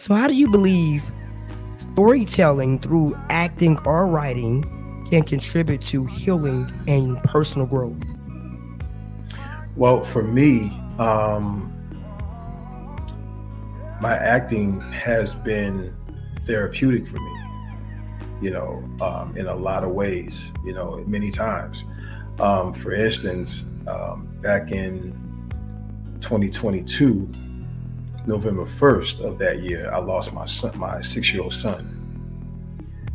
So, how do you believe storytelling through acting or writing can contribute to healing and personal growth? Well, for me, my acting has been therapeutic for me, in a lot of ways, many times. For instance, back in 2022, November 1st of that year, I lost my son, my 6-year-old son.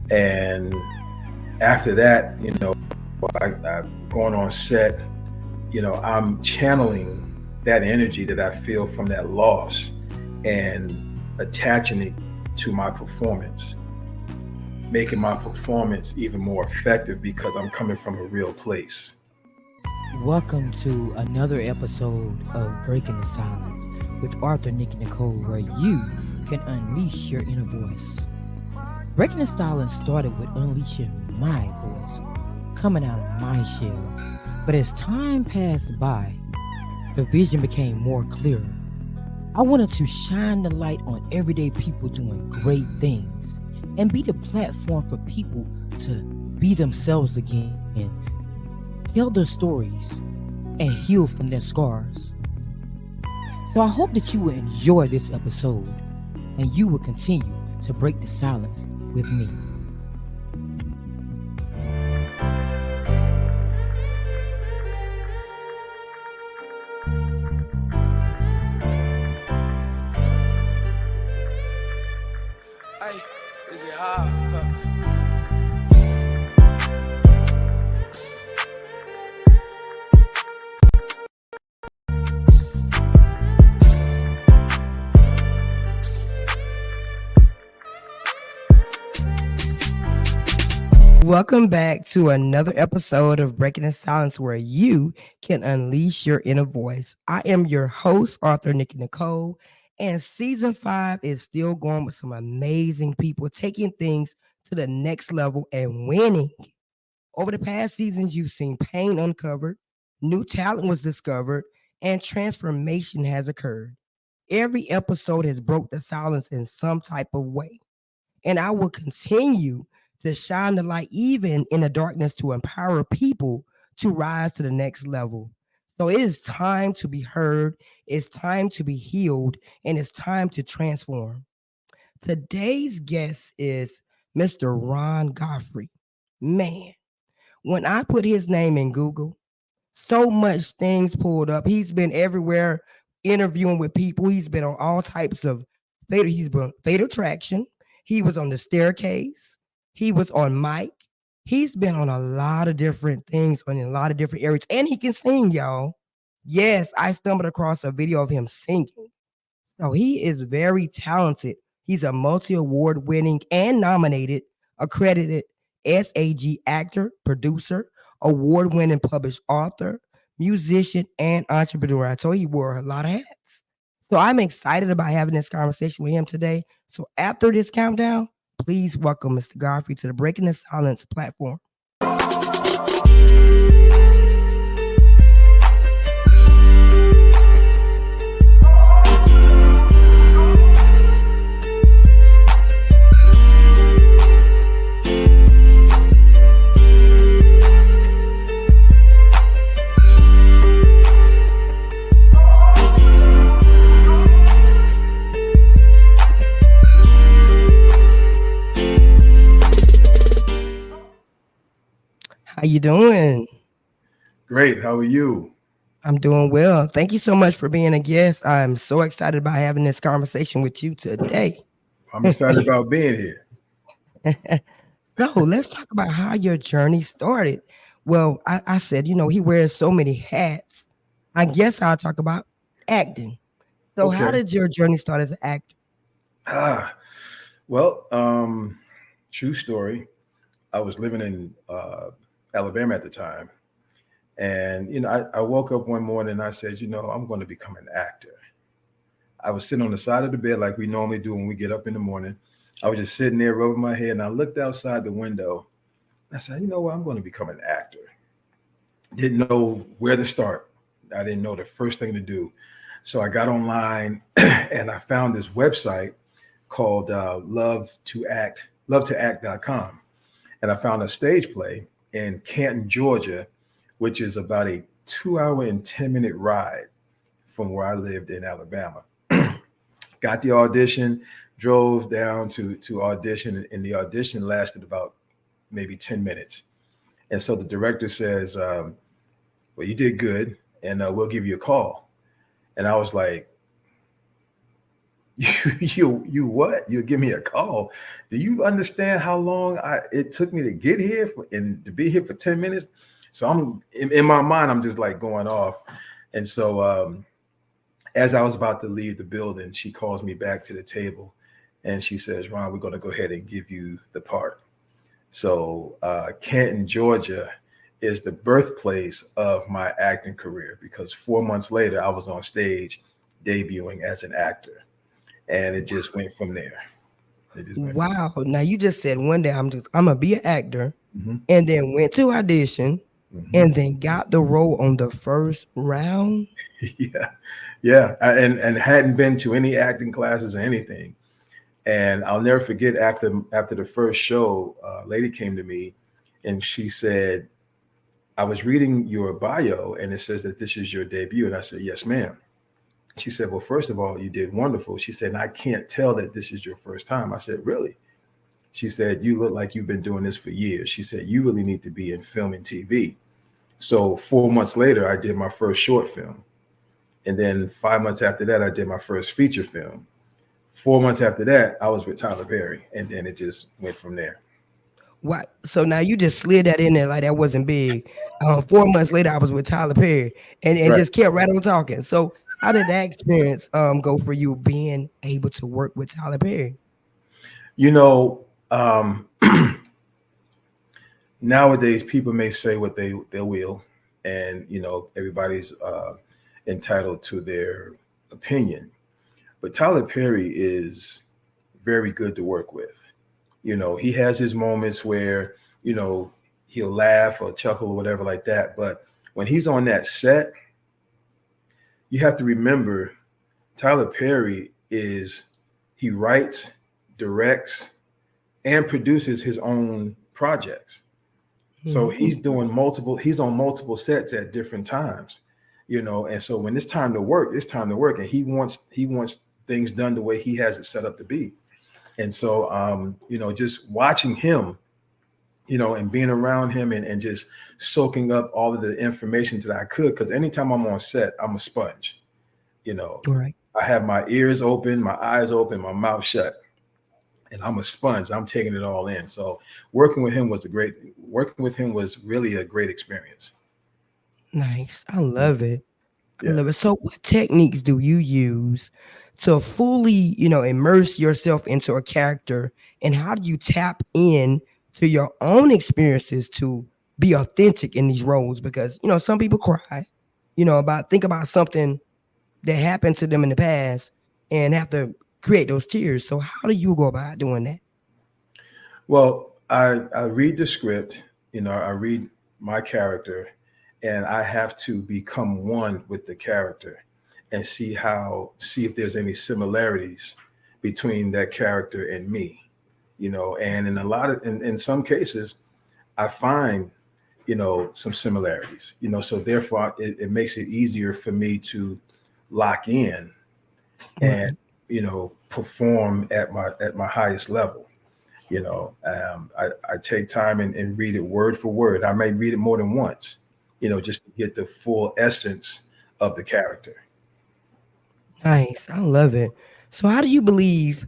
And after that, I've gone on set, I'm channeling that energy that I feel from that loss and attaching it to my performance, making my performance even more effective because I'm coming from a real place. Welcome to another episode of Breaking the Silence with Arthur, Nick, and Nicole, where you can unleash your inner voice. Breaking the Silence started with unleashing my voice, coming out of my shell. But as time passed by, the vision became more clearer. I wanted to shine the light on everyday people doing great things and be the platform for people to be themselves again, tell their stories, and heal from their scars. So I hope that you will enjoy this episode and you will continue to break the silence with me. Hey, is it hard? Huh? Welcome back to another episode of Breaking the Silence, where you can unleash your inner voice. I am your host, Arthur, Nick, and Nicole, and season 5 is still going with some amazing people taking things to the next level and winning. Over the past seasons, you've seen pain uncovered, new talent was discovered, and transformation has occurred. Every episode has broke the silence in some type of way, and I will continue to shine the light even in the darkness to empower people to rise to the next level. So it is time to be heard, it's time to be healed, and it's time to transform. Today's guest is Mr. Ron Godfrey. Man, when I put his name in Google, so much things pulled up. He's been everywhere interviewing with people. He's been on all types of he's been Fatal Attraction. He was on the staircase. He was on mic. He's been on a lot of different things on a lot of different areas. And he can sing, y'all. Yes, I stumbled across a video of him singing. So he is very talented. He's a multi-award winning and nominated, accredited SAG actor, producer, award-winning published author, musician, and entrepreneur. I told you he wore a lot of hats. So I'm excited about having this conversation with him today. So after this countdown, please welcome Mr. Godfrey to the Breaking the Silence platform. How you doing? Great. How are you? I'm doing well. Thank you so much for being a guest. I'm so excited about having this conversation with you today. I'm excited about being here. So let's talk about how your journey started. Well, I said, he wears so many hats. I guess I'll talk about acting. So how Okay. did your journey start as an actor? Ah, well, true story. I was living in Alabama at the time. And, I woke up one morning and I said, I'm going to become an actor. I was sitting on the side of the bed like we normally do when we get up in the morning. I was just sitting there rubbing my head and I looked outside the window. I said, you know what? I'm going to become an actor. Didn't know where to start. I didn't know the first thing to do. So I got online and I found this website called love to act.com. And I found a stage play in Canton, Georgia, which is about a 2 hour and 10 minute ride from where I lived in Alabama. Got the audition, drove down to audition, and the audition lasted about maybe 10 minutes. And so the director says, well, you did good, and we'll give you a call. And I was like, you what? You'll give me a call? Do you understand how long it took me to get here and to be here for 10 minutes? So I'm in my mind, I'm just like going off. And so as I was about to leave the building, she calls me back to the table and she says, Ron, we're going to go ahead and give you the part. So Canton, Georgia is the birthplace of my acting career, because 4 months later, I was on stage debuting as an actor. And it just went from there. Wow. Now you just said one day I'm gonna be an actor, Mm-hmm. and then went to audition, Mm-hmm. and then got the role on the first round. Yeah. And hadn't been to any acting classes or anything. And I'll never forget, after the first show, a lady came to me and she said, I was reading your bio and it says that this is your debut. And I said, yes, ma'am. She said, well, first of all, you did wonderful. She said, and I can't tell that this is your first time. I said, really? She said, you look like you've been doing this for years. She said, you really need to be in film and TV. So 4 months later, I did my first short film. And then 5 months after that, I did my first feature film. 4 months after that, I was with Tyler Perry. And then it just went from there. What? So now you just slid that in there like that wasn't big. 4 months later, I was with Tyler Perry, and Right. just kept right on talking. So how did that experience go for you, being able to work with Tyler Perry? You know, nowadays people may say what they will, and everybody's entitled to their opinion. But Tyler Perry is very good to work with. He has his moments where he'll laugh or chuckle or whatever like that. But when he's on that set, you have to remember Tyler Perry he writes, directs, and produces his own projects. So he's on multiple sets at different times, and so when it's time to work, it's time to work. And he wants things done the way he has it set up to be. And so, just watching him, and being around him and just soaking up all of the information that I could, because anytime I'm on set, I'm a sponge. Right. I have my ears open, my eyes open, my mouth shut, and I'm a sponge. I'm taking it all in. So working with him was really a great experience. Nice. I love it. I Yeah. love it. So what techniques do you use to fully, immerse yourself into a character? And how do you tap in to your own experiences to be authentic in these roles? Because, some people cry, think about something that happened to them in the past and have to create those tears. So how do you go about doing that? Well, I read the script, I read my character, and I have to become one with the character and see if there's any similarities between that character and me, and in some cases, I find, some similarities, so therefore it makes it easier for me to lock in and, Right. perform at my highest level. I take time and read it word for word. I may read it more than once, just to get the full essence of the character. Nice. I love it. So how do you believe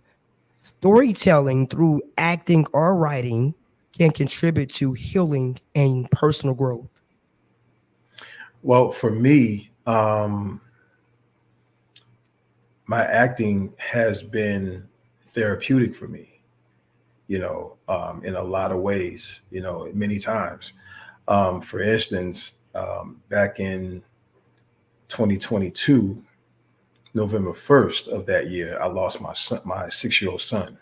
storytelling through acting or writing can contribute to healing and personal growth? Well, for me, my acting has been therapeutic for me, in a lot of ways, many times. For instance, back in 2022, November 1st of that year, I lost my son, my 6-year-old son.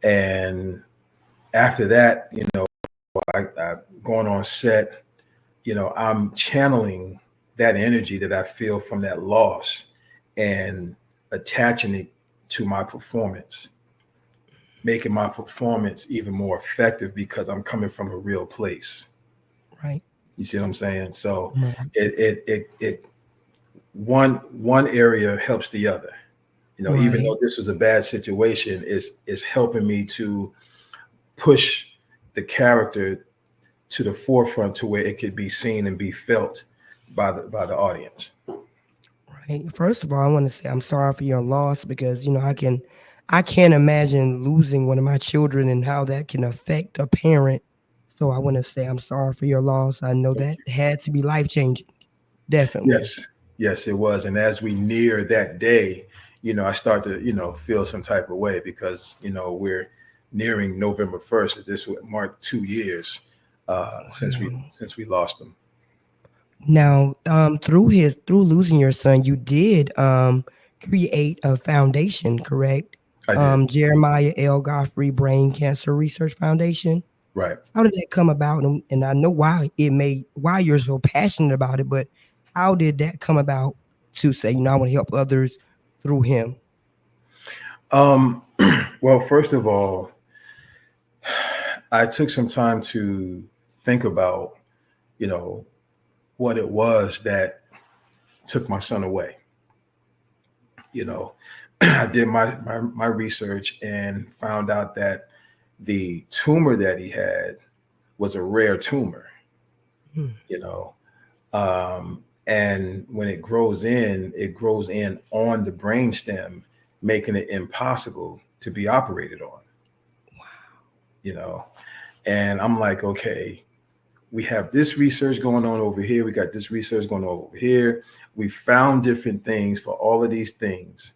And after that, I've gone on set, I'm channeling that energy that I feel from that loss and attaching it to my performance, making my performance even more effective because I'm coming from a real place. Right. You see what I'm saying? So Right. it one area helps the other. Even Right. though this was a bad situation, is helping me to push the character to the forefront to where it could be seen and be felt by the audience. Right. First of all, I want to say I'm sorry for your loss because I can't imagine losing one of my children and how that can affect a parent. So I want to say I'm sorry for your loss. I know Thank that you. had to be life changing. Definitely. Yes, yes, it was. And as we near that day, I start to, feel some type of way because, we're nearing November 1st. This would mark 2 years since we Wow. since we lost them. Now, through losing your son, you did create a foundation, correct? I did. Jeremiah L. Godfrey Brain Cancer Research Foundation. Right. How did that come about? And I know why you're so passionate about it, but how did that come about to say, I want to help others through him? Um, well, first of all, I took some time to think about, you know, what it was that took my son away. You know, I did my research and found out that the tumor that he had was a rare tumor, Hmm. you know. And when it grows in on the brainstem, making it impossible to be operated on, you know. And I'm like, okay, we have this research going on over here. We got this research going on over here. We found different things for all of these things.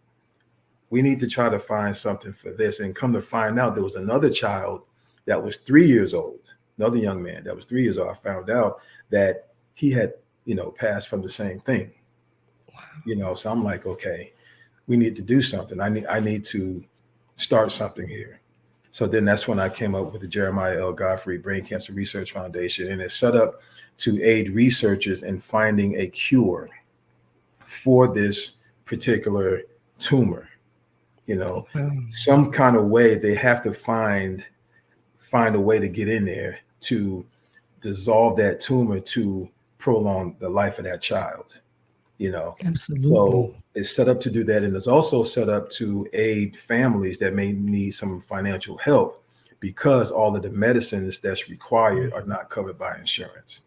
We need to try to find something for this. And come to find out, there was another child that was 3 years old, another young man that was 3 years old. I found out that he had, passed from the same thing. So I'm like, okay, we need to do something. I need to start something here. So then that's when I came up with the Jeremiah L. Godfrey Brain Cancer Research Foundation, and it's set up to aid researchers in finding a cure for this particular tumor. Wow. Some kind of way they have to find a way to get in there to dissolve that tumor to prolong the life of that child. you know. So Absolutely. it's set up to do that. And it's also set up to aid families that may need some financial help because all of the medicines that's required are not covered by insurance.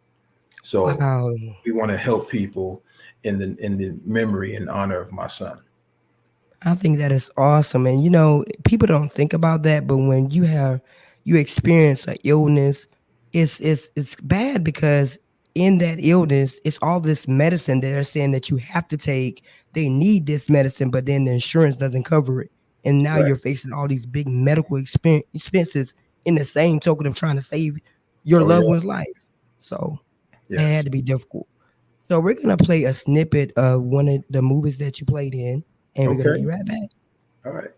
So Wow. we want to help people in the memory and honor of my son. I think that is awesome. And people don't think about that, but when you experience an illness, it's bad because in that illness, it's all this medicine that they're saying that you have to take. They need this medicine, but then the insurance doesn't cover it. And now Right. you're facing all these big medical expenses in the same token of trying to save your Oh loved yeah. one's life. So that had Yes. to be difficult. So we're gonna play a snippet of one of the movies that you played in, and we're gonna Okay. be right back. All right.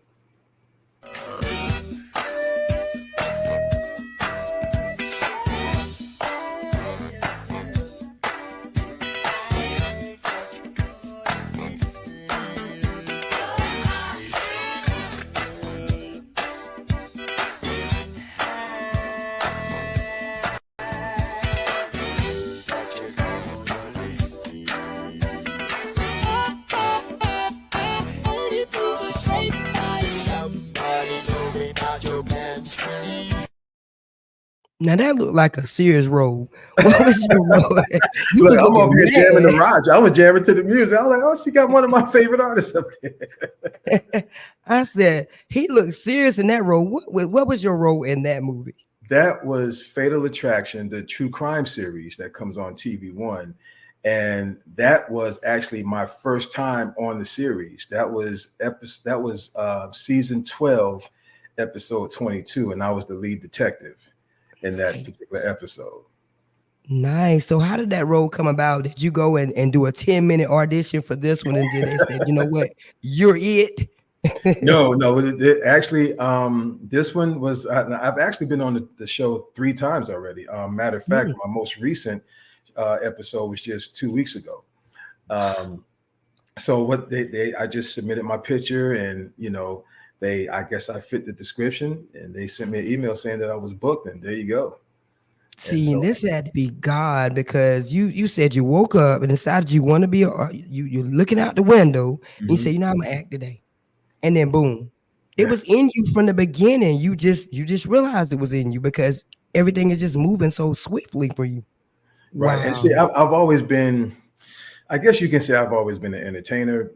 Now that looked like a serious role. What was your role? You Look, was I'm looking over here jamming the mad. Raj. I was jamming to the music. I was like, oh, she got one of my favorite artists up there. I said he looked serious in that role. What was your role in that movie? That was Fatal Attraction, the true crime series that comes on TV One, and that was actually my first time on the series. That was season 12, episode 22, and I was the lead detective in that Nice. particular episode. Nice. So how did that role come about? Did you go and do a 10-minute audition for this one and then they said, you know what, you're it? No, no, actually, this one was. I've actually been on the show 3 times already. Matter of fact, Mm, my most recent episode was just 2 weeks ago. Um, So what I just submitted my picture, and I guess I fit the description, and they sent me an email saying that I was booked, and there you go. And See, and so this had to be God because you said you woke up and decided you want to be you're looking out the window and you say, mhm, I'm gonna act today. And then boom. It yeah, was in you from the beginning. You just realized it was in you because everything is just moving so swiftly for you. right. And see, Wow. I've always been, I guess you can say I've always been an entertainer,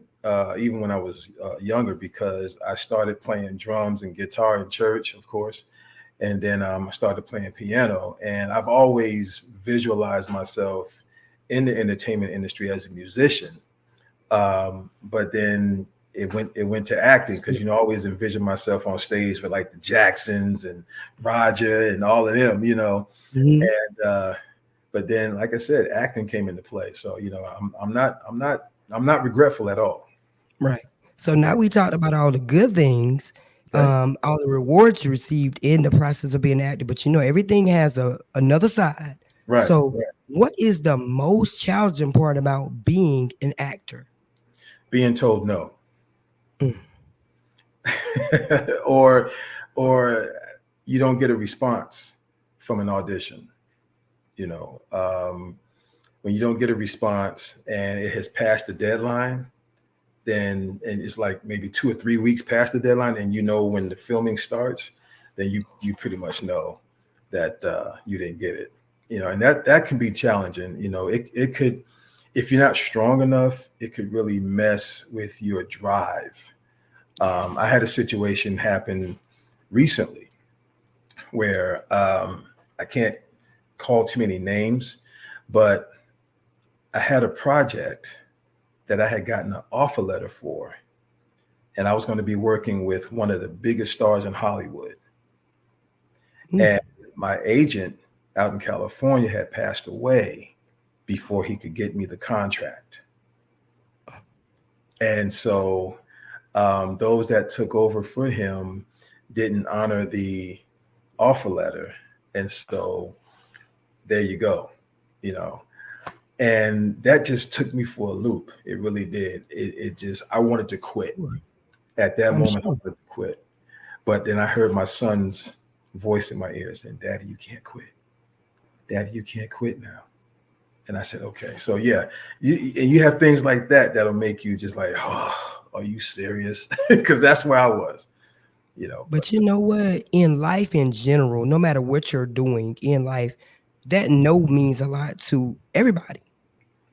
even when I was younger, because I started playing drums and guitar in church, of course. And then I started playing piano. And I've always visualized myself in the entertainment industry as a musician. But then it went to acting because I always envision myself on stage with like the Jacksons and Roger and all of them, Mhm. And but then, like I said, acting came into play. So I'm not regretful at all. Right. So now we talked about all the good things, Okay. all the rewards you received in the process of being an actor, but everything has another side. Right. So Right. what is the most challenging part about being an actor? Being told no, Mm. or or you don't get a response from an audition. You know, when you don't get a response and it has passed the deadline, then and it's like maybe 2 or 3 weeks past the deadline, and when the filming starts, then you pretty much know that you didn't get it. And that can be challenging. It could, if you're not strong enough, it could really mess with your drive. I Yes. had a situation happen recently where I can't call too many names, but I had a project that I had gotten an offer letter for, and I was going to be working with one of the biggest stars in Hollywood. Mm. And my agent out in California had passed away before he could get me the contract. And so those that took over for him didn't honor the offer letter. And so there you go, you know. And that just took me for a loop. It really did. It just, I wanted to quit. Sure. At that I'm moment, I sure. wanted to quit. But then I heard my son's voice in my ear saying, Daddy, you can't quit. Daddy, you can't quit now. And I said, okay. So yeah, you have things like that that'll make you just like, oh, are you serious? Because that's where I was, but But you know what? In life in general, no matter what you're doing in life, that no means a lot to everybody.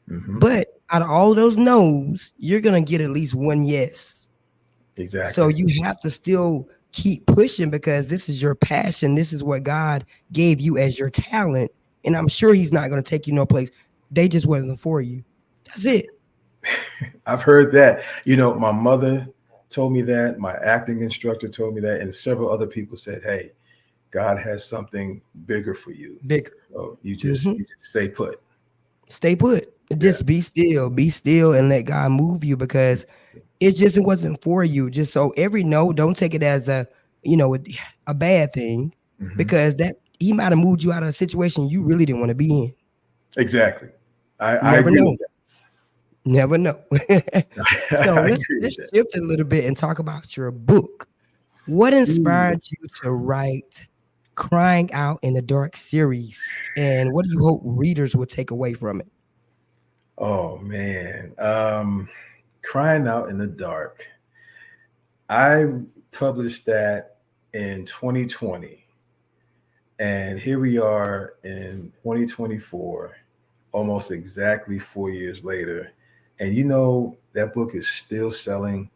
mhm, But out of all those no's, you're gonna get at least one yes. So exactly. you have to still keep pushing because this is your passion. This is what God gave you as your talent. And I'm sure He's not gonna take you no place. They just wasn't for you. That's it. I've heard that. My mother told me that, my acting instructor told me that, and several other people said, hey, God has something bigger for you. Bigger. So you just Mhm. you just stay put. Stay put. Yeah. Just be still, and let God move you because it wasn't for you. Just so every no, don't take it as a bad thing Hmm. because that he might have moved you out of a situation you really didn't want to be in. Exactly. I Never agree know. with Never know. So that. I let's agree with let's that. shift a little bit and talk about your book. What Ooh. inspired you to write Crying Out in the Dark series? And what do you hope readers will take away from it? Oh man. Crying Out in the Dark. I published that in 2020. And here we are in 2024, almost exactly 4 years later. And that book is still selling.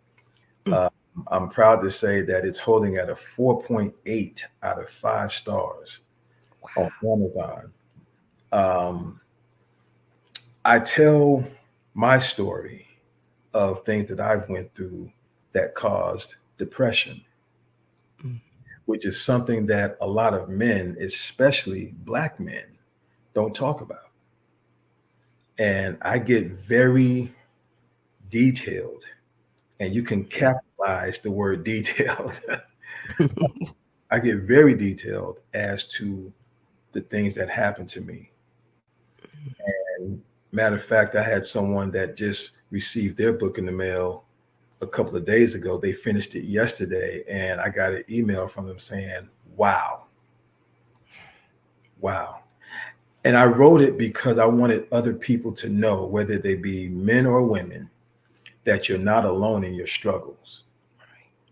Mm. Uh, I'm proud to say that it's holding at a 4.8 out of 5 stars on Wow. Amazon. Um, I tell my story of things that I've went through that caused depression, Mm. which is something that a lot of men, especially black men, don't talk about. And I get very detailed, and you can capitalize the word detailed. I get very detailed as to the things that happened to me. And matter of fact, I had someone that just received their book in the mail a couple of days ago. They finished it yesterday, and I got an email from them saying, "Wow, wow." And I wrote it because I wanted other people to know, whether they be men or women, that you're not alone in your struggles,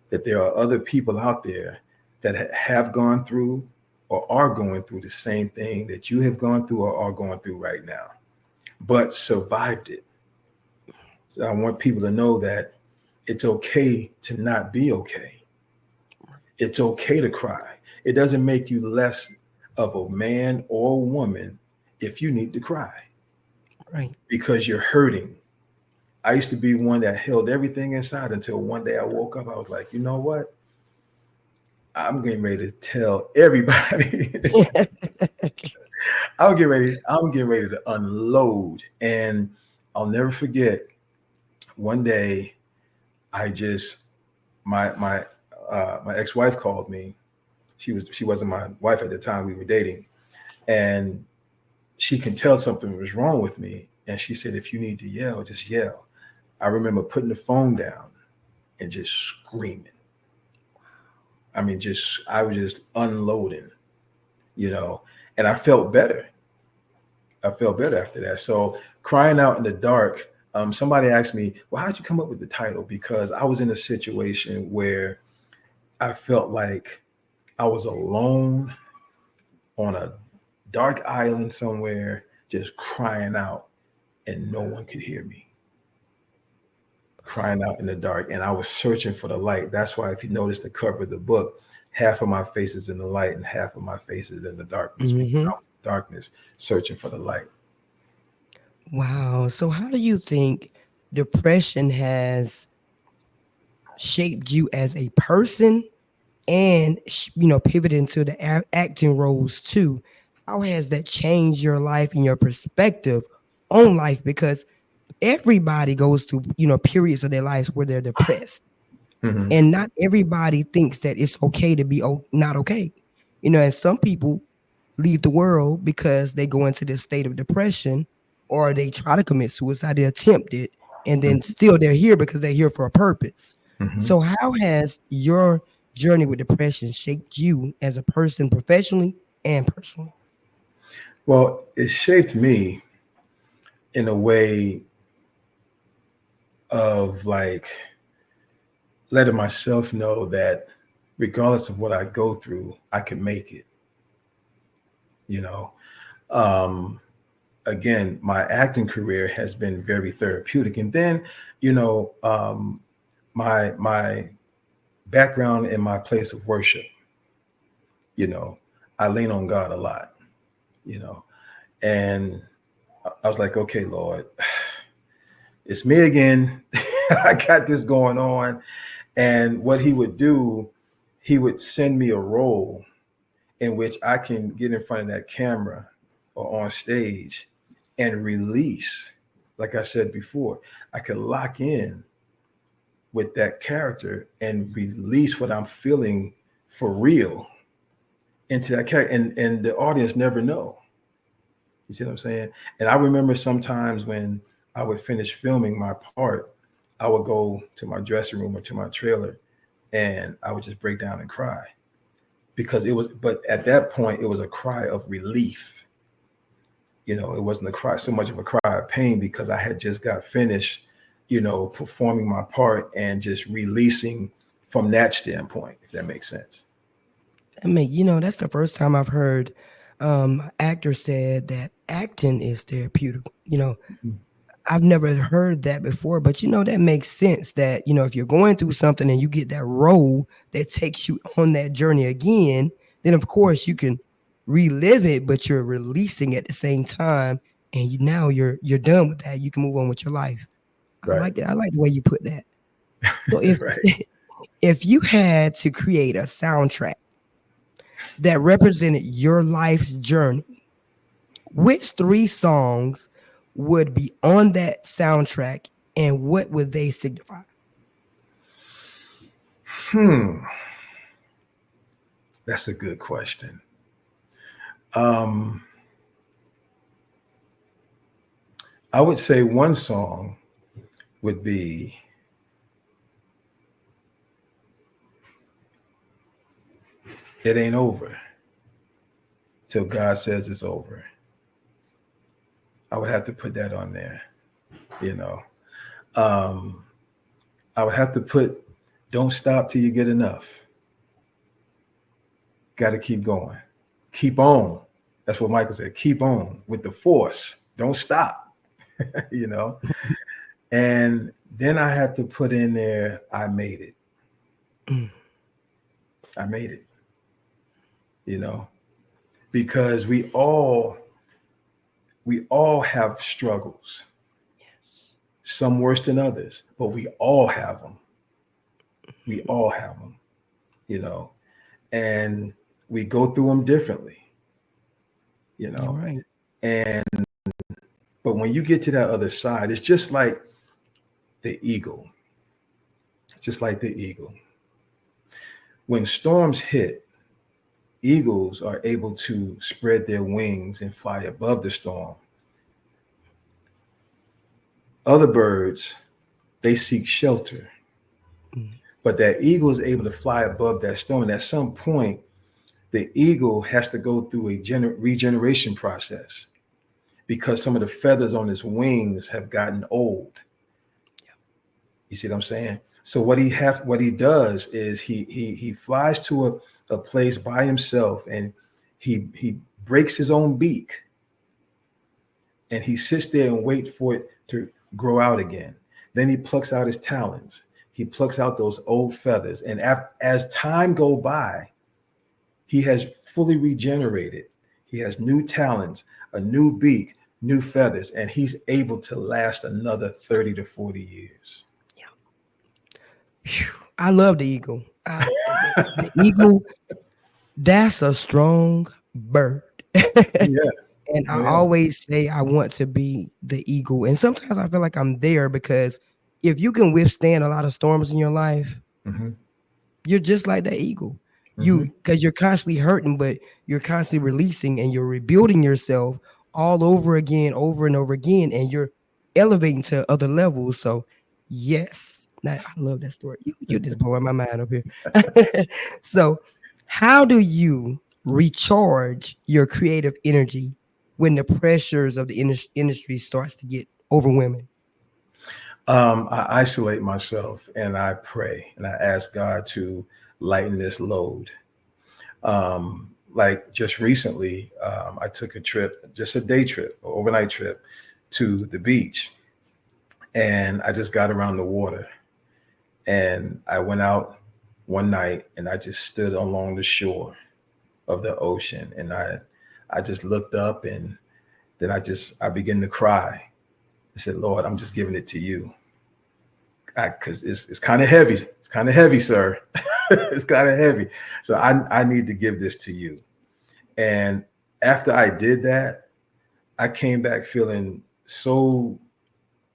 that there are other people out there that have gone through or are going through the same thing that you have gone through or are going through right now, but survived it. So I want people to know that it's okay to not be okay. It's okay to cry. It doesn't make you less of a man or woman if you need to cry Right. because you're hurting. I used to be one that held everything inside until one day I woke up. I was like, you know what? I'm getting ready to tell everybody. I'm getting ready to unload. And I'll never forget one day I just my ex-wife called me. She wasn't my wife at the time, we were dating. And she can tell something was wrong with me. And she said, if you need to yell, just yell. I remember putting the phone down and just screaming. I mean, I was just unloading, you know, and I felt better. I felt better after that. So crying out in the dark, somebody asked me, well, how'd you come up with the title? Because I was in a situation where I felt like I was alone on a dark island somewhere, just crying out, and no one could hear me. Crying out in the dark, and I was searching for the light. That's why, if you notice the cover of the book, half of my face is in the light and half of my face is in the darkness. Because I was in darkness, searching for the light. Wow. So, how do you think depression has shaped you as a person and, pivot into the acting roles too? How has that changed your life and your perspective on life? Because everybody goes through, periods of their lives where they're depressed. Mm-hmm. And not everybody thinks that it's okay to be not okay. And some people leave the world because they go into this state of depression, or they try to commit suicide, they attempt it, and then still they're here because they're here for a purpose. Mm-hmm. So how has your journey with depression shaped you as a person, professionally and personally? Well, it shaped me in a way of like letting myself know that regardless of what I go through, I can make it. You know, um, again, my acting career has been very therapeutic, and then, you know, my background in my place of worship. You know, I lean on God a lot. You know, and I was like, okay, Lord, it's me again. I got this going on. And what he would do, he would send me a role in which I can get in front of that camera or on stage and release. Like I said before, I could lock in with that character and release what I'm feeling for real into that character. And the audience never know. You see what I'm saying? And I remember sometimes when I would finish filming my part, I would go to my dressing room or to my trailer and I would just break down and cry because but at that point, it was a cry of relief. You know, it wasn't so much of a cry of pain because I had just got finished, performing my part and just releasing from that standpoint, if that makes sense. I mean, that's the first time I've heard actor said that acting is therapeutic. I've never heard that before, but that makes sense that, if you're going through something and you get that role that takes you on that journey again, then of course you can relive it, but you're releasing at the same time. And now you're done with that. You can move on with your life. I Right. like that. I like the way you put that. So if Right. if you had to create a soundtrack that represented your life's journey, which three songs would be on that soundtrack and what would they signify? Hmm. That's a good question. Um, I would say one song would be, it ain't over till God says it's over. I would have to put that on there, you know. Um, I would have to put, don't stop till you get enough. Got to keep going. Keep on. That's what Michael said. Keep on with the force. Don't stop, you know. And then I have to put in there, I made it. Mm. I made it, you know, because we all have struggles, some worse than others, but we all have them. We all have them, you know, and we go through them differently, you You're know. right. And but when you get to that other side, it's just like the eagle, just like the eagle. When storms hit, eagles are able to spread their wings and fly above the storm. Other birds, they seek shelter, Mm. but that eagle is able to fly above that storm. And at some point, the eagle has to go through a regeneration process because some of the feathers on his wings have gotten old. You see what I'm saying? So what he does is he flies to a place by himself, and he breaks his own beak, and he sits there and waits for it to grow out again. Then he plucks out his talons. He plucks out those old feathers, and as time go by, he has fully regenerated. He has new talons, a new beak, new feathers, and he's able to last another 30 to 40 years. Phew. I love the eagle. The eagle, that's a strong bird. Yeah, And I yeah. always say I want to be the eagle. And sometimes I feel like I'm there because if you can withstand a lot of storms in your life, Hmm. you're just like that eagle. Hmm. Because you're constantly hurting, but you're constantly releasing and you're rebuilding yourself all over again, over and over again, and you're elevating to other levels. So, yes, now, I love that story. You just blowing my mind up here. So, how do you recharge your creative energy when the pressures of the industry starts to get overwhelming? I isolate myself and I pray and I ask God to lighten this load. Like just recently, I took a trip, just a day trip, or overnight trip to the beach, and I just got around the water. And I went out one night and I just stood along the shore of the ocean, and I just looked up, and then I began to cry. I said, Lord, I'm just giving it to you. Because it's kind of heavy. It's kind of heavy, sir. It's kind of heavy. So I need to give this to you. And after I did that, I came back feeling so,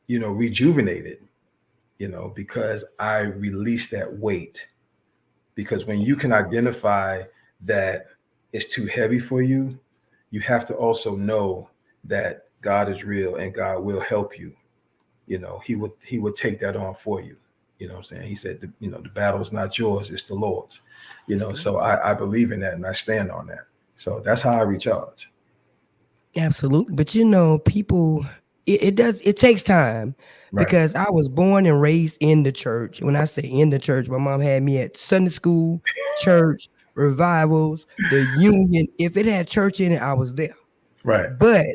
rejuvenated, because I released that weight. Because when you can identify that it's too heavy for you, you have to also know that God is real and God will help you. He would take that on for you. You know what I'm saying? He said, the battle is not yours, it's the Lord's. So I believe in that and I stand on that. So that's how I recharge. Absolutely. But people, it takes time Right. because I was born and raised in the church. When I say in the church, my mom had me at Sunday school, church, revivals, the union. If it had church in it, I was there. Right. But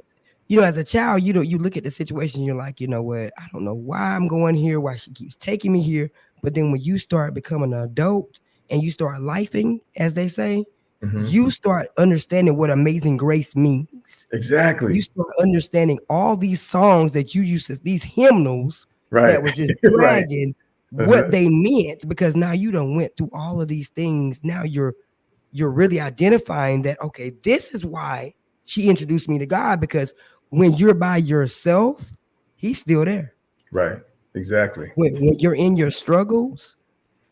as a child, you look at the situation, you're like, you know what? I don't know why I'm going here, why she keeps taking me here. But then when you start becoming an adult and you start lifing, as they say, Hmm. you start understanding what amazing grace means. You Exactly. start understanding all these songs that you used to, these hymnals Right. that was just Right. dragging Uh-huh. what they meant because now you done went through all of these things. Now you're really identifying that, okay, this is why she introduced me to God, because when you're by yourself, he's still there. Right. Exactly. When you're in your struggles,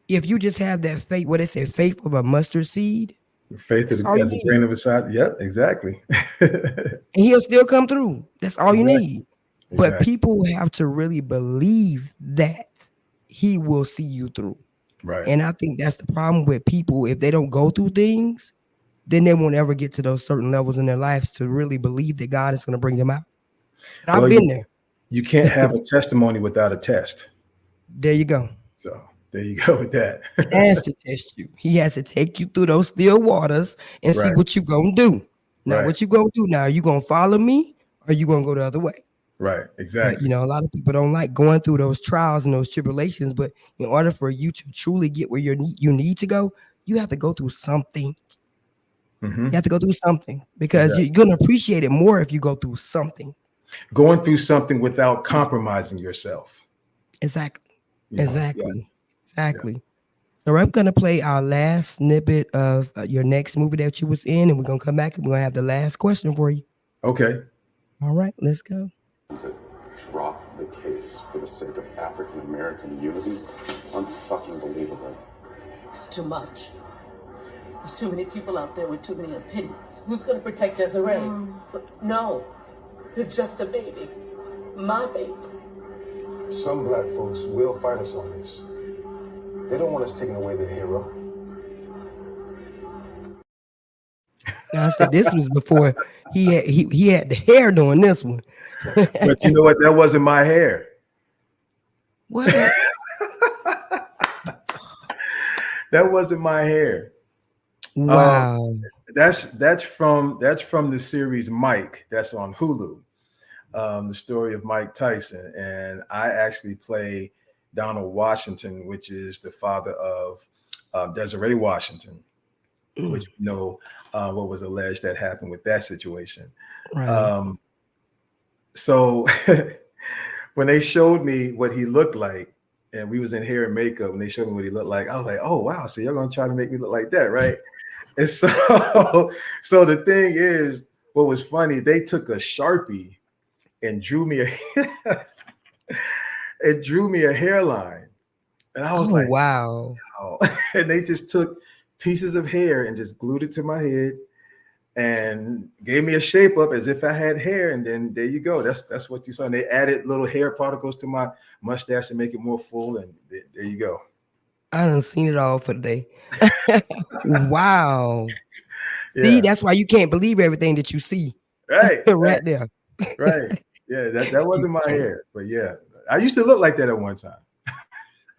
if you just have that faith, what they say, faith of a mustard seed, Faith that's all you as a need. grain of a side. Yep. Exactly. And he'll still come through. That's all you Exactly. need. But Exactly. people have to really believe that he will see you through. Right. And I think that's the problem with people. If they don't go through things, then they won't ever get to those certain levels in their lives to really believe that God is going to bring them out. But I've Well, been there. you can't have a testimony without a test. There you go. So there you go with that. He has to test you. He has to take you through those still waters and see Right. what you gonna do. Now, Right. what you gonna do now? Are you gonna follow me or you gonna go the other way? Right. But Exactly. a lot of people don't like going through those trials and those tribulations. But in order for you to truly get where you need to go, you have to go through something. Hmm. You have to go through something because you're Exactly. gonna appreciate it more if you go through something. Going through something without compromising yourself. Exactly. Yeah. Exactly. Yeah. Exactly. So I'm gonna play our last snippet of your next movie that you was in, and we're gonna come back and we're gonna have the last question for you. Okay. All right, let's go. To drop the case for the sake of African American unity, unfucking believable. It's too much. There's too many people out there with too many opinions. Who's going to protect Desiree? But no, you're just a baby. My baby. Some black folks will fight us on this. They don't want us taking away their hero. Now I said this was before he had the hair doing this one. But you know what? That wasn't my hair. What? That wasn't my hair. Wow. That's from the series Mike. That's on Hulu. The story of Mike Tyson, and I actually play Donald Washington, which is the father of Desiree Washington, which what was alleged that happened with that situation. Right. So when they showed me what he looked like, and we was in hair and makeup, and they showed me what he looked like, I was like, oh wow, so you're gonna try to make me look like that, right? And so so the thing is, what was funny, they took a Sharpie and drew me a hairline. And I was Oh like, wow. oh. And they just took pieces of hair and just glued it to my head and gave me a shape up as if I had hair. And then there you go. That's what you saw. And they added little hair particles to my mustache to make it more full. And there you go. I done seen it all for the day. Wow. See, Yeah. that's why you can't believe everything that you see. Right. Right there. Right. Yeah. That You wasn't my can't. hair. But yeah, I used to look like that at one time.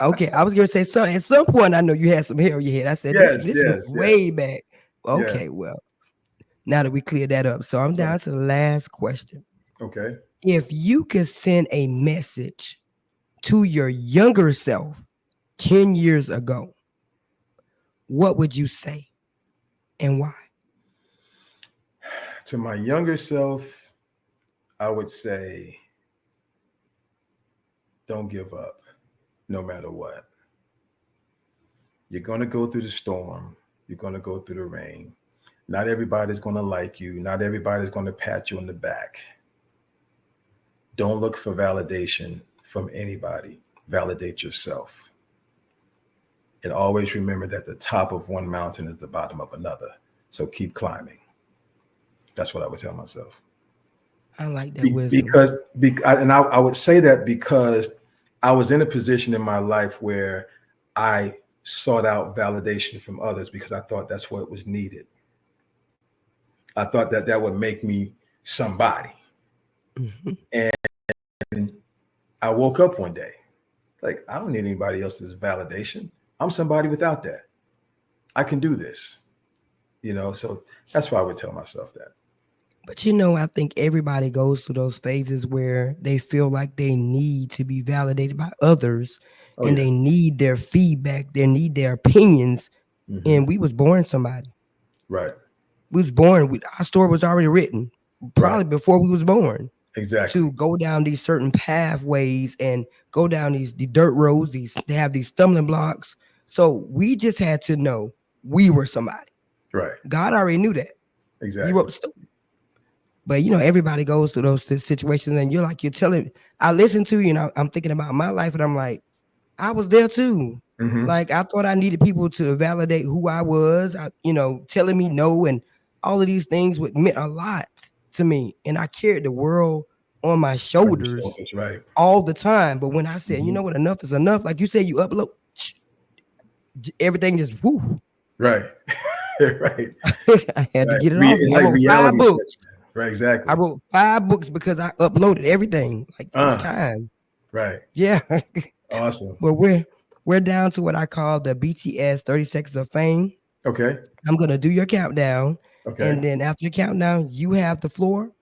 Okay, I was gonna say so at some point I know you had some hair on your head. I said Yes. this was Yes. way Yes. back. Yeah. Okay, well, now that we cleared that up. So I'm Right. down to the last question. Okay. If you could send a message to your younger self 10 years ago, what would you say and why? To my younger self, I would say, don't give up no matter what. You're going to go through the storm. You're going to go through the rain. Not everybody's going to like you. Not everybody's going to pat you on the back. Don't look for validation from anybody. Validate yourself. And always remember that the top of one mountain is the bottom of another. So keep climbing. That's what I would tell myself. I like that wisdom. I would say that because I was in a position in my life where I sought out validation from others because I thought that's what was needed. I thought that would make me somebody. Mhm. And I woke up one day, like, I don't need anybody else's validation. I'm somebody without that. I can do this, so that's why I would tell myself that. But I think everybody goes through those phases where they feel like they need to be validated by others Oh, and yeah. they need their feedback, they need their opinions. Mm-hmm. And we was born somebody. Right. We was born, our story was already written, probably before we was born. Exactly. To go down these certain pathways and go down the dirt roads, they have these stumbling blocks. So we just had to know we were somebody. Right. God already knew that. Exactly. He wrote the story. But everybody goes through those situations, and you're telling. I listen to you, and I'm thinking about my life, and I'm like, I was there too. Mm-hmm. Like I thought I needed people to validate who I was. Telling me no, and all of these things meant a lot to me, and I carried the world on my shoulders Right. all the time. But when I said, you Mhm. know what, enough is enough, like you said, you upload everything just woo. Right. Right. I had to Right. get it off me. It's I like wrote five reality books. sets. Right. I Exactly. wrote 5 books because I uploaded everything. Like it was Uh, time. right. Yeah. Awesome. But we're down to what I call the BTS 30 seconds of fame. Okay. I'm gonna do your countdown. And Okay. then after the countdown, you have the floor.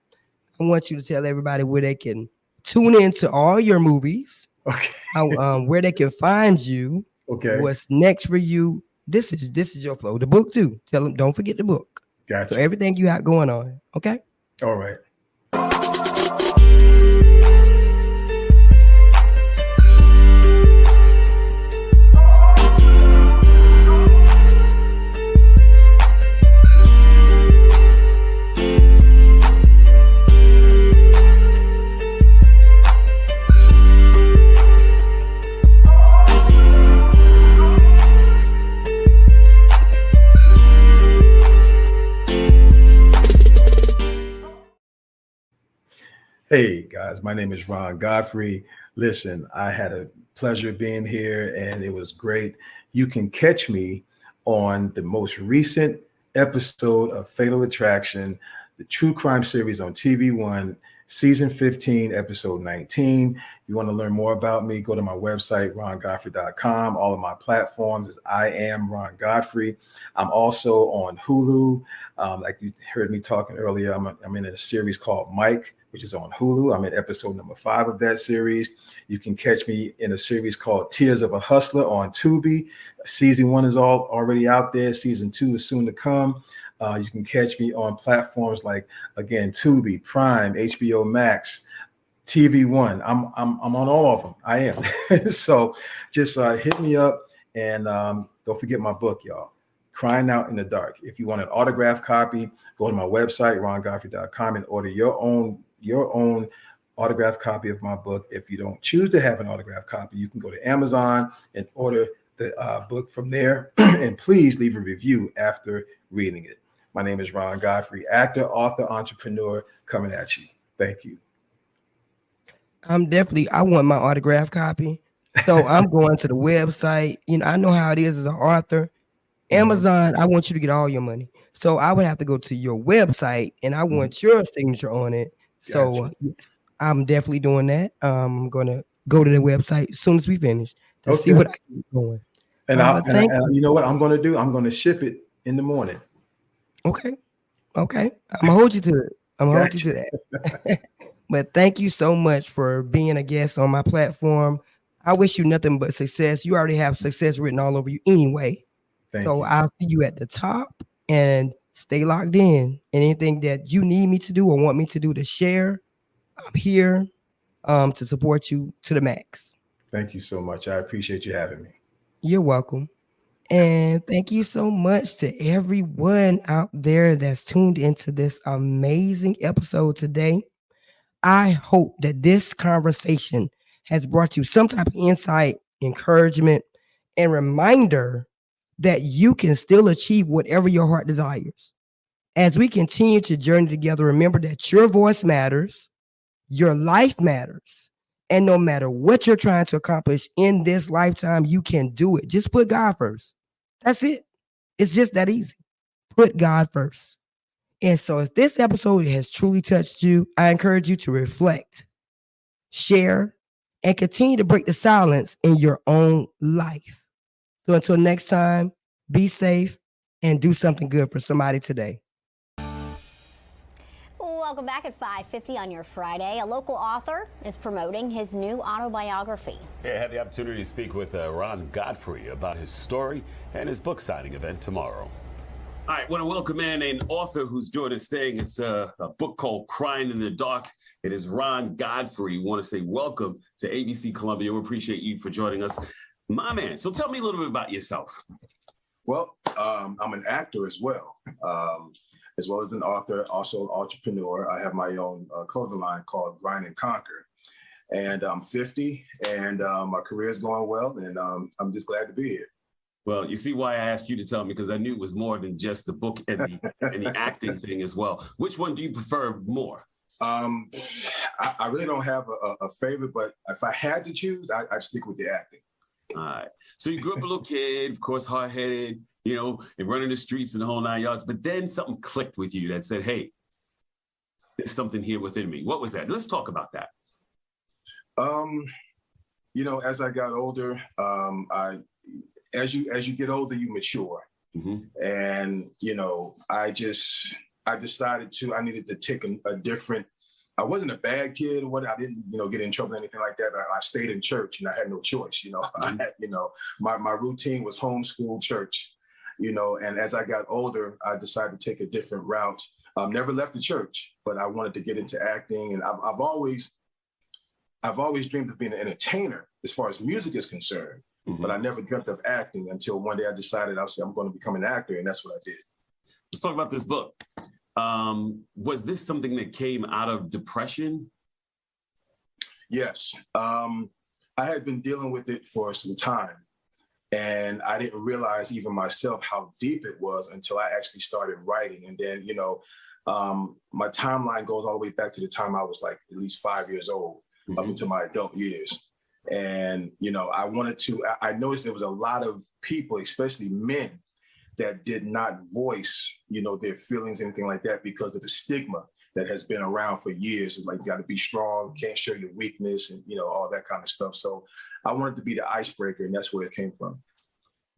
I want you to tell everybody where they can tune into all your movies, Okay. how where they can find you, Okay. what's next for you. This is your flow. The book too. Tell them don't forget the book. So Gotcha. everything you have going on. Okay. All right. Hey guys, my name is Ron Godfrey. Listen, I had a pleasure being here and it was great. You can catch me on the most recent episode of Fatal Attraction, the true crime series on TV1, season 15, episode 19. You want to learn more about me, go to my website, rongodfrey.com. All of my platforms is I am Ron Godfrey. I'm also on Hulu. Like you heard me talking earlier, I'm in a series called Mike, which is on Hulu. I'm in episode number 5 of that series. You can catch me in a series called Tears of a Hustler on Tubi. Season 1 is already out there. Season 2 is soon to come. You can catch me on platforms like, again, Tubi, Prime, HBO Max, TV1. I'm on all of them. I am. So just hit me up and don't forget my book, y'all. Crying Out in the Dark. If you want an autographed copy, go to my website, rongodfrey.com, and order your own autographed copy of my book. If you don't choose to have an autographed copy, you can go to Amazon and order the book from there. And please leave a review after reading it. My name is Ron Godfrey, actor, author, entrepreneur, coming at you. Thank you. I want my autograph copy. So I'm going to the website. I know how it is as an author. Mhm. Amazon, I want you to get all your money. So I would have to go to your website and I Mhm. want your signature on it. Gotcha. So yes, I'm definitely doing that. I'm gonna go to the website as soon as we finish to see Okay. what I can get going. And I But and, thank and you. you know what I'm going to do? I'm going to ship it in the morning. Okay. Okay. I'm gonna hold you to it. I'm gonna hold you Gotcha. to that. But thank you so much for being a guest on my platform. I wish you nothing but success. You already have success written all over you anyway. Thank So you. I'll see you at the top and stay locked in. And anything that you need me to do or want me to do to share, I'm here to support you to the max. Thank you so much. I appreciate you having me. You're welcome. And thank you so much to everyone out there that's tuned into this amazing episode today. I hope that this conversation has brought you some type of insight, encouragement, and reminder that you can still achieve whatever your heart desires. As we continue to journey together, remember that your voice matters, your life matters, and no matter what you're trying to accomplish in this lifetime, you can do it. Just put God first. That's it. It's just that easy. Put God first. And so, if this episode has truly touched you, I encourage you to reflect, share, and continue to break the silence in your own life. So, until next time, be safe and do something good for somebody today. Welcome back at 5:50 on your Friday. A local author is promoting his new autobiography. I had the opportunity to speak with Ron Godfrey about his story and his book signing event tomorrow. All right, want to welcome in an author who's doing his thing. It's a book called Crying in the Dark. It is Ron Godfrey. Want to say welcome to ABC Columbia. We appreciate you for joining us. My man, so tell me a little bit about yourself. Well, I'm an actor as well as an author, also an entrepreneur. I have my own clothing line called Grind and Conquer. And I'm 50 and my career is going well. And I'm just glad to be here. Well, you see why I asked you to tell me, because I knew it was more than just the book and the acting thing as well. Which one do you prefer more? I really don't have a favorite, but if I had to choose, I'd stick with the acting. All right. So you grew up a little kid, of course, hard-headed, and running the streets and the whole 9 yards. But then something clicked with you that said, hey, there's something here within me. What was that? Let's talk about that. As I got older, as you get older, you mature. Mm-hmm. And, I decided I needed to take a different, I wasn't a bad kid or what. I didn't, get in trouble or anything like that. I stayed in church and I had no choice, Mm-hmm. I had, my routine was homeschool church, and as I got older, I decided to take a different route. Never left the church, but I wanted to get into acting. And I've always dreamed of being an entertainer as far as music is concerned, Mm-hmm. but I never dreamt of acting until one day I decided I'm going to become an actor. And that's what I did. Let's talk about this book. Was this something that came out of depression? Yes. I had been dealing with it for some time, and I didn't realize even myself how deep it was until I actually started writing. And then, my timeline goes all the way back to the time I was like at least 5 years old, Mm-hmm. up into my adult years. And, I noticed there was a lot of people, especially men, that did not voice, their feelings, anything like that, because of the stigma that has been around for years. It's like, you got to be strong, can't show your weakness, and, all that kind of stuff. So I wanted to be the icebreaker, and that's where it came from.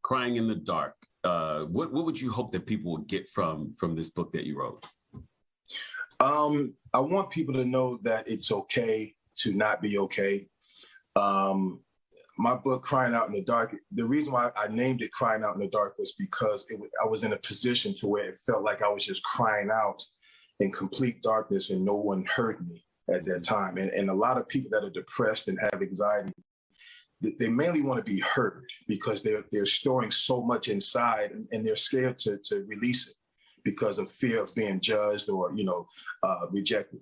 Crying in the Dark. What would you hope that people would get from this book that you wrote? I want people to know that it's okay to not be okay. My book, Crying Out in the Dark, the reason why I named it Crying Out in the Dark was because I was in a position to where it felt like I was just crying out in complete darkness and no one heard me at that time. And a lot of people that are depressed and have anxiety, they mainly want to be heard because they're storing so much inside and they're scared to release it because of fear of being judged or, rejected.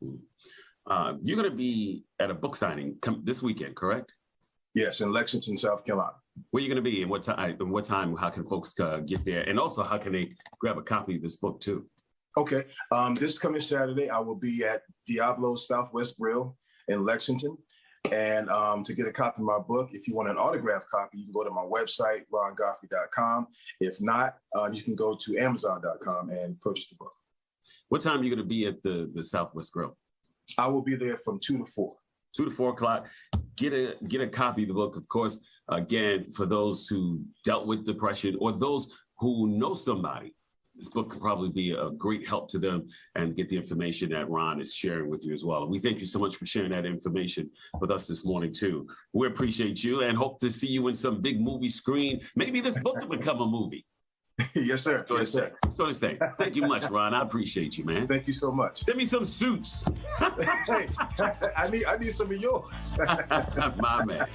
You're going to be at a book signing this weekend, correct? Yes, in Lexington, South Carolina. Where are you going to be and what time? And what time? How can folks get there? And also, how can they grab a copy of this book too? Okay. This coming Saturday, I will be at Diablo's Southwest Grill in Lexington. And to get a copy of my book, if you want an autographed copy, you can go to my website, rongodfrey.com. If not, you can go to amazon.com and purchase the book. What time are you going to be at the Southwest Grill? I will be there from 2 to 4. 2 to 4 o'clock. Get a copy of the book. Of course, again, for those who dealt with depression or those who know somebody, this book could probably be a great help to them and get the information that Ron is sharing with you as well. And we thank you so much for sharing that information with us this morning, too. We appreciate you and hope to see you in some big movie screen. Maybe this book will become a movie. Yes, sir. So yes, sir. So to say. Thank you much, Ron. I appreciate you, man. Thank you so much. Send me some suits. Hey, I need some of yours. My man.